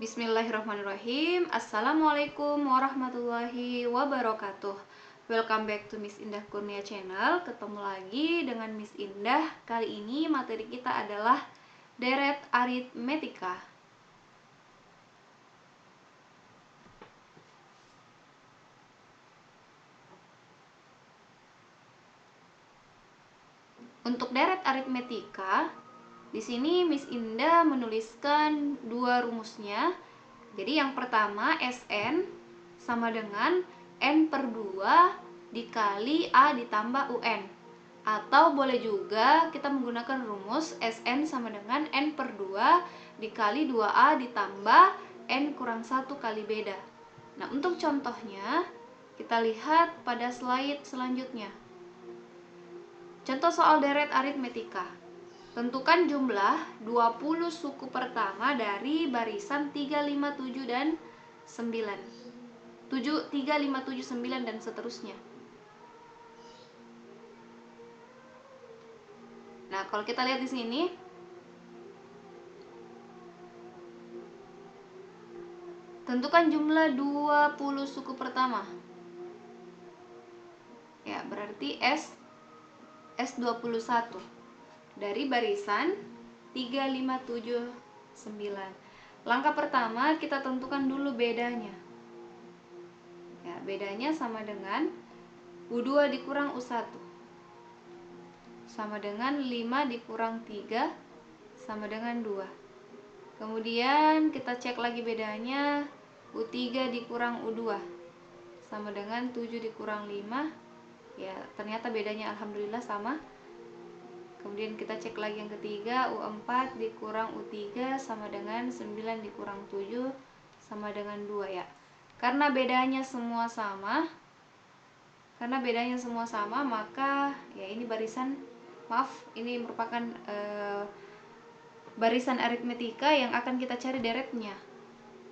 Bismillahirrahmanirrahim. Assalamualaikum warahmatullahi wabarakatuh. Welcome back to Miss Indah Kurnia Channel. Ketemu lagi dengan Miss Indah. Kali ini materi kita adalah deret aritmetika. Untuk deret aritmetika, di sini Miss Indah menuliskan dua rumusnya. Jadi yang pertama Sn sama dengan N/2 dikali A ditambah UN. Atau boleh juga kita menggunakan rumus Sn sama dengan N/2 dikali 2A ditambah N-1 kali beda. Nah, untuk contohnya kita lihat pada slide selanjutnya. Contoh soal deret aritmetika. Tentukan jumlah 20 suku pertama dari barisan 3, 5, 7, dan 9. 3, 5, 7, 9 dan seterusnya. Nah, kalau kita lihat di sini, tentukan jumlah 20 suku pertama. Ya, berarti S21 dari barisan 3, 5, 7, 9. Langkah pertama kita tentukan dulu bedanya. Ya, bedanya sama dengan U2 dikurang U1 sama dengan 5 dikurang 3 sama dengan 2. Kemudian kita cek lagi bedanya, U3 dikurang U2 sama dengan 7 dikurang 5. Ya, ternyata bedanya alhamdulillah sama. Kemudian kita cek lagi yang ketiga, U4 dikurang U3 sama dengan 9 dikurang 7 sama dengan 2 ya. Karena bedanya semua sama, maka ya ini ini merupakan barisan aritmetika yang akan kita cari deretnya.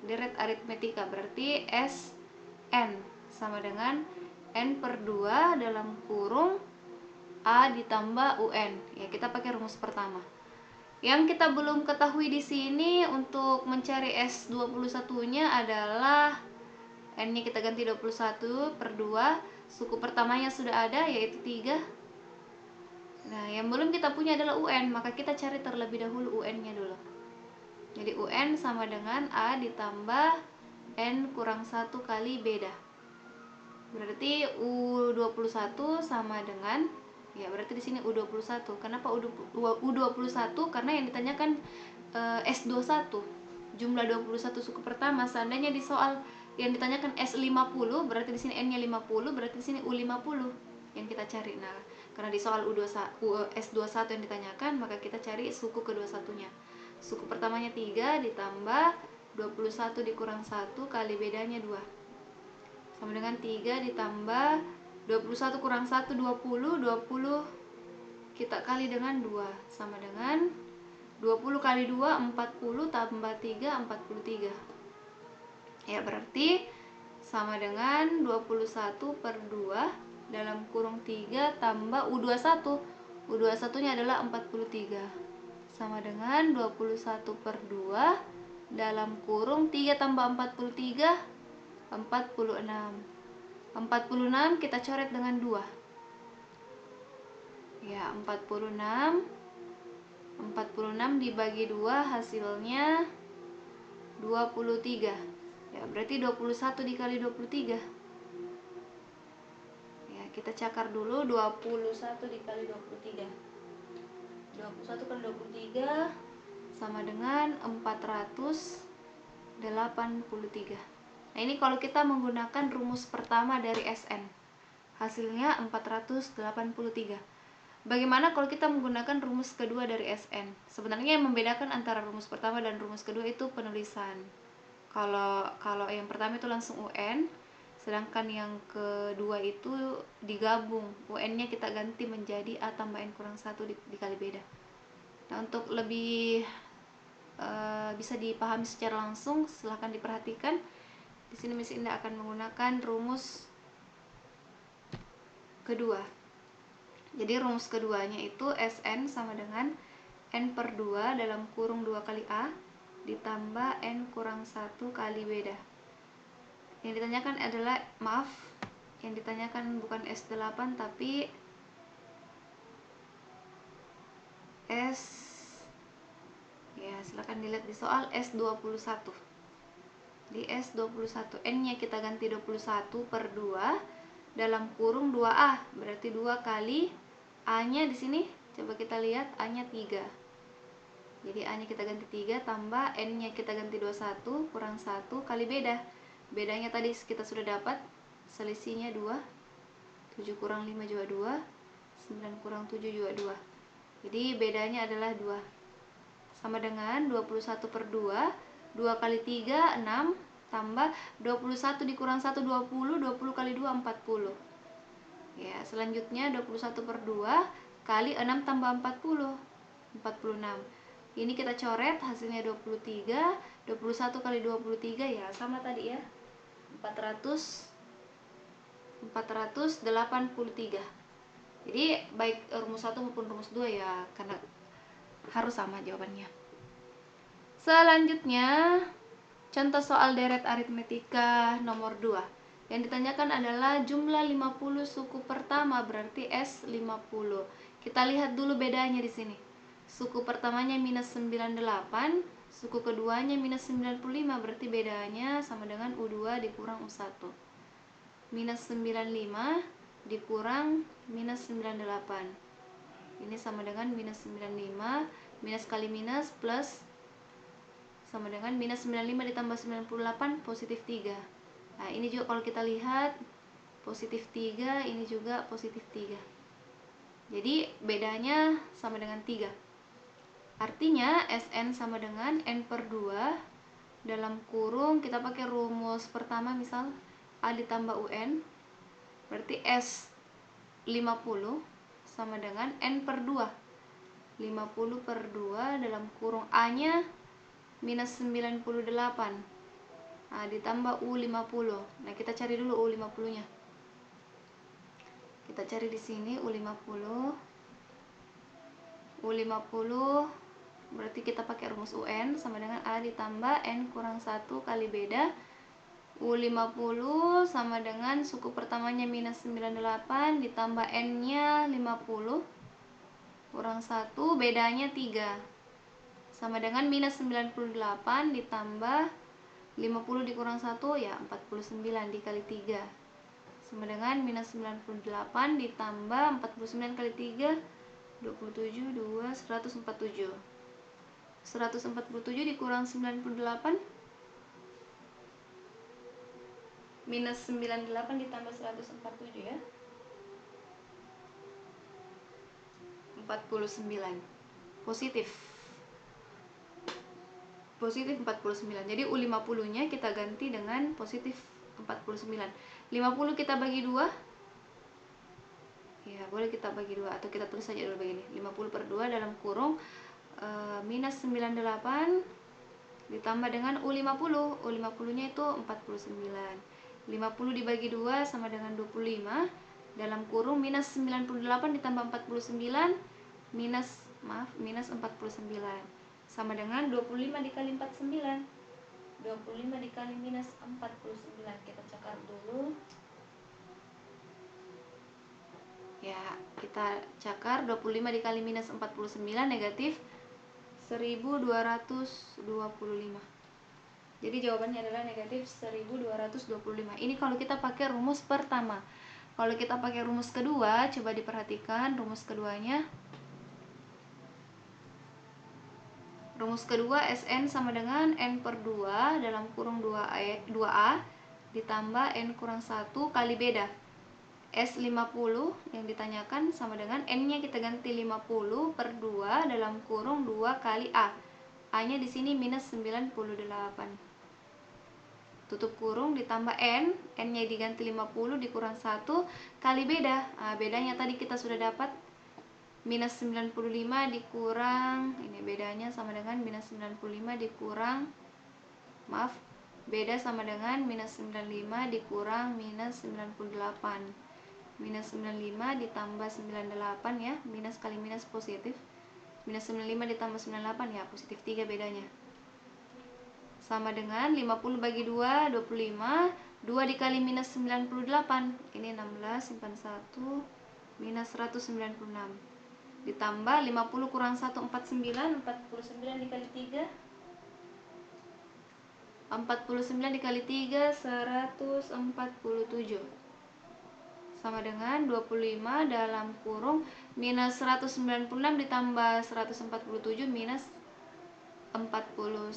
Deret aritmetika berarti Sn sama dengan N/2 dalam kurung A ditambah UN. Ya, kita pakai rumus pertama. Yang kita belum ketahui di sini untuk mencari S21-nya adalah N-nya kita ganti 21/2. Suku pertamanya sudah ada, yaitu 3. Nah, yang belum kita punya adalah UN, maka kita cari terlebih dahulu UN-nya dulu. Jadi UN sama dengan A ditambah N-1 kali beda. Berarti U21 sama dengan, ya berarti di sini U21. Kenapa U21? Karena yang ditanyakan S21, jumlah 21 suku pertama. Seandainya di soal yang ditanyakan S50, berarti di sini N-nya 50, berarti di sini U50 yang kita cari. Nah, karena di soal S21 yang ditanyakan, maka kita cari suku ke-21-nya. Suku pertamanya 3 ditambah 21 dikurang 1 kali bedanya 2. Sama dengan 3 ditambah 21 kurang 1, 20. 20 kita kali dengan 2 sama dengan 20 kali 2, 40 tambah 3, 43. Ya, berarti sama dengan 21/2 dalam kurung 3 tambah U21. U21 nya adalah 43 sama dengan 21/2 dalam kurung 3 tambah 43, 46. 46 kita coret dengan 2. Ya, 46 dibagi 2 hasilnya 23. Ya, berarti 21 dikali 23. Ya, kita cakar dulu 21 dikali 23. 21 kali 23 sama dengan 483. Nah, ini kalau kita menggunakan rumus pertama dari Sn, hasilnya 483. Bagaimana kalau kita menggunakan rumus kedua dari Sn? Sebenarnya yang membedakan antara rumus pertama dan rumus kedua itu penulisan. Kalau yang pertama itu langsung UN, sedangkan yang kedua itu digabung. UN-nya kita ganti menjadi A tambah N-1 dikali beda. Nah, untuk lebih bisa dipahami secara langsung, silahkan diperhatikan. Di sini Miss Indah akan menggunakan rumus kedua. Jadi rumus keduanya itu Sn sama dengan N/2 dalam kurung 2 kali A ditambah N kurang 1 kali beda. Yang ditanyakan adalah, maaf, yang ditanyakan bukan S8 tapi ya silakan dilihat di soal S21. Di S21 N-nya kita ganti 21 per 2 dalam kurung 2A, berarti 2 kali A-nya di sini. Coba kita lihat, A-nya 3. Jadi A-nya kita ganti 3 tambah N-nya kita ganti 21 kurang 1 kali beda. Bedanya tadi kita sudah dapat, selisihnya 2. 7 kurang 5 juga 2. 9 kurang 7 juga 2. Jadi bedanya adalah 2. Sama dengan 21 per 2. 2 kali 3, 6. Tambah 21 dikurang 1, 20. 20 kali 2, 40. Ya, selanjutnya 21 per 2 kali 6 tambah 40. 46. Ini kita coret, hasilnya 23. 21 kali 23 ya sama tadi ya, 483. Jadi baik rumus 1 maupun rumus 2 ya, karena harus sama jawabannya. Selanjutnya, contoh soal deret aritmetika nomor 2. Yang ditanyakan adalah jumlah 50 suku pertama, berarti S50. Kita lihat dulu bedanya di sini. Suku pertamanya minus 98, suku keduanya minus 95, berarti bedanya sama dengan U2 dikurang U1. Minus 95 dikurang minus 98. Ini sama dengan minus 95, minus kali minus plus sama dengan minus 95 ditambah 98 positif 3. Nah, ini juga kalau kita lihat positif 3, ini juga positif 3. Jadi bedanya sama dengan 3. Artinya Sn sama dengan N per 2 dalam kurung, kita pakai rumus pertama misal A ditambah UN, berarti S50 sama dengan N per 2. 50 per 2 dalam kurung A-nya minus 98. Nah, ditambah U50. Nah, kita cari dulu U50 nya. Kita cari di sini U50 berarti kita pakai rumus UN sama dengan A ditambah N kurang 1 kali beda. U50 sama dengan suku pertamanya minus 98 ditambah N nya 50 kurang 1, bedanya 3 sama dengan minus 98 ditambah 50 dikurang 1 ya 49 dikali 3 sama dengan minus 98 ditambah 49 kali 3 27, 2, 147. 147 dikurang 98 minus 98 ditambah 147 ya 49. Positif 49. Jadi U50 nya kita ganti dengan positif 49. 50 kita bagi 2. Ya, boleh kita bagi 2 atau kita tulis saja dulu begini. 50 per 2 dalam kurung minus 98 ditambah dengan U50. U50 nya itu 49. 50 dibagi 2 sama dengan 25 dalam kurung minus 98 ditambah 49 minus 49 sama dengan 25 dikali 49. 25 dikali minus 49. Kita cakar dulu. Ya, kita cakar 25 dikali minus 49 negatif 1225. Jadi jawabannya adalah negatif 1225. Ini kalau kita pakai rumus pertama. Kalau kita pakai rumus kedua, coba diperhatikan rumus keduanya. Rumus kedua Sn sama dengan N per 2 dalam kurung 2A ditambah N kurang 1 kali beda. S50 yang ditanyakan sama dengan N-nya kita ganti 50 per 2 dalam kurung 2 kali A. A-nya di sini minus 98. Tutup kurung ditambah N, N-nya diganti 50 dikurang 1 kali beda. Nah, bedanya tadi kita sudah dapat minus 95 dikurang, ini bedanya sama dengan minus 95 dikurang, maaf, beda sama dengan minus 95 dikurang minus 98. Minus 95 ditambah 98 ya, minus kali minus positif. Minus 95 ditambah 98 ya, positif 3 bedanya. sama dengan 50 bagi 2, 25. 2 dikali minus 98, ini 16, simpan 1, minus 196. Ditambah 50 kurang 1, 49. 49 dikali 3, 49 dikali 3, 147. Sama dengan 25 dalam kurung minus 196 ditambah 147 minus 49.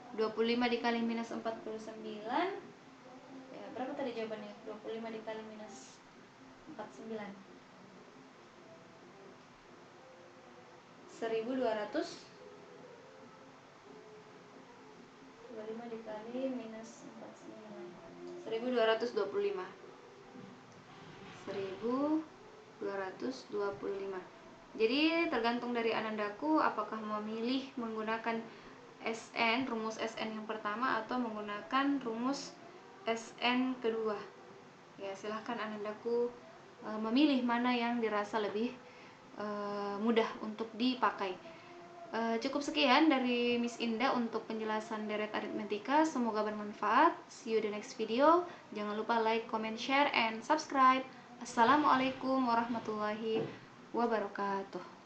25 dikali minus 49, ya, berapa tadi jawabannya? 25 dikali minus 49, 1200. 25 dikali minus 49, 1225. 1225. Jadi tergantung dari Anandaku apakah memilih menggunakan SN, rumus SN yang pertama, atau menggunakan rumus SN kedua. Ya, silahkan Anandaku memilih mana yang dirasa lebih mudah untuk dipakai. Cukup sekian dari Miss Indah untuk penjelasan deret aritmetika. Semoga bermanfaat. See you the next video. Jangan lupa like, comment, share, and subscribe. Assalamualaikum warahmatullahi wabarakatuh.